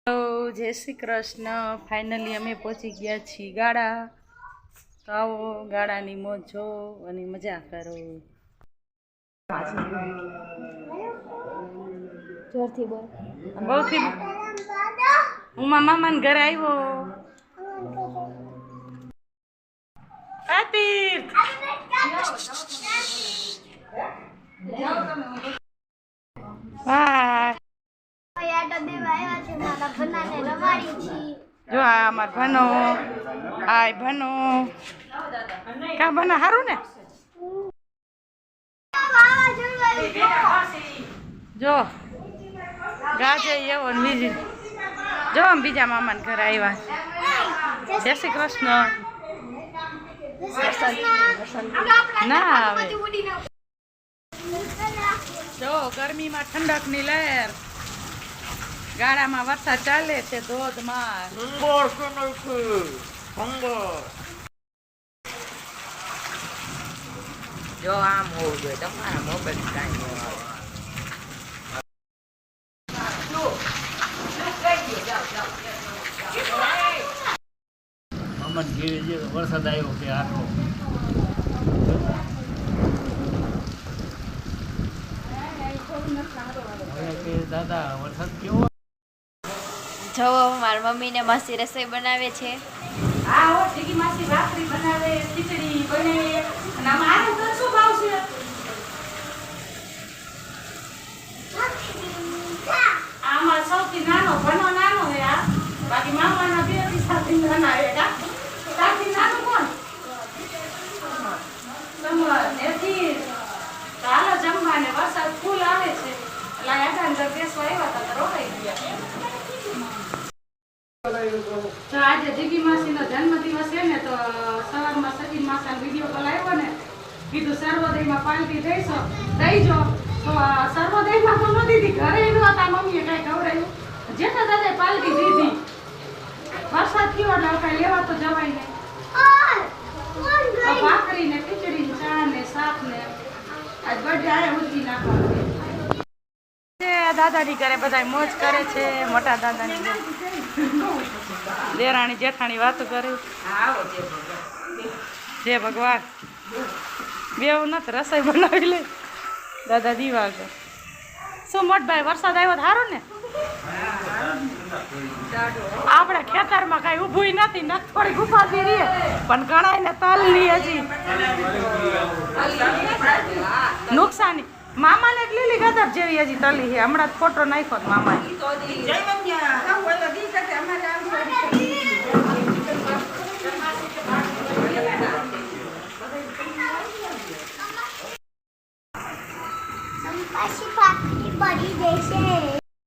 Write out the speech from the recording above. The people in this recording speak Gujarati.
હેલો, જય શ્રી કૃષ્ણ. ફાઇનલી અમે પહોંચી ગયા છીએ ગાડા. તો આવો ગાડાની મોજ જો અને મજા કરો. જોરથી બોલ. બહુથી હું મામાને ઘરે આવ્યો. બાય. જો આ અમાર ભનો આય ભનો કા ભનો હારું ને જો ગાજે એવો ને બીજી જો આમ બીજા મામાને ઘરે આવ્યા. જય શ્રી કૃષ્ણ. ના આવે જો ગરમીમાં ઠંડકની લહેર. ગાડામાં વરસાદ ચાલે છે ધોધમાર. જો આમ હોવું જોઈએ તમારા મોબાઈલ કાંઈ ન આવે. મમ્મા ઘેરે જે વરસાદ આવ્યો કે આટલો કે દાદા વરસાદ કેવો. જો મારી મમ્મીને મસ્તી રસોઈ બનાવે છે. હા હો ઠીકી માસી ભાખરી બનાવે, ખીચડી બને અને આમાં તો શું ભાવશે? આમાં સૌથી નાનો ભનો નાનો હે આ. બાકી મામાના બે થી નાના હે કા. સાથી નાનો કોણ? સમર નથી. ચાલો જમવાને વરસાદ ફૂલ આવે છે. એટલે આધાર બેસવા આવ્યા હતા તો રોકાઈ ગયા. તો આજે જીગી માસીનો જન્મદિવસ છે ને તો સવારમાં સચિન માસાનો વિડીયો કોલ આવ્યો ને કીધું સર્વોદયમાં પાર્ટી દઈજો તો સર્વોદયમાં તો ન દીધી ઘરે નહોતા મમ્મીએ કઈ ખવડાવ્યું જેઠા દાદાએ પાર્ટી દીધી. વરસાદ થયો એટલે કઈ લેવા તો જવાય નહીં. ભાખરી ને ખીચડી ને ચા ને શાક ને આજ બર્થડે આયા ઉજવી નાખવાનું. દાદાની ઘરે બધા મોજ કરે છે. મોટા દાદાની ઘરે દેરાણી જેઠાણી વાતો કરે. જય ભગવાન. બેવું નથી રસોઈ બનાવી લે દાદા દીવા કર. શું મોટભાઈ વરસાદ આવ્યો સારું ને? આપણા ખેતરમાં કઈ ઊભું નથી ન થોડીક ઉપાધી રહીએ પણ ગણાય ને તલ ની હજી નુકસાની. મામાને એક લીલી ગદર જેવી હજી તલી છે. હમણાં જ ફોટો નાખ્યો મામા. પછી પાકડી પડી જશે.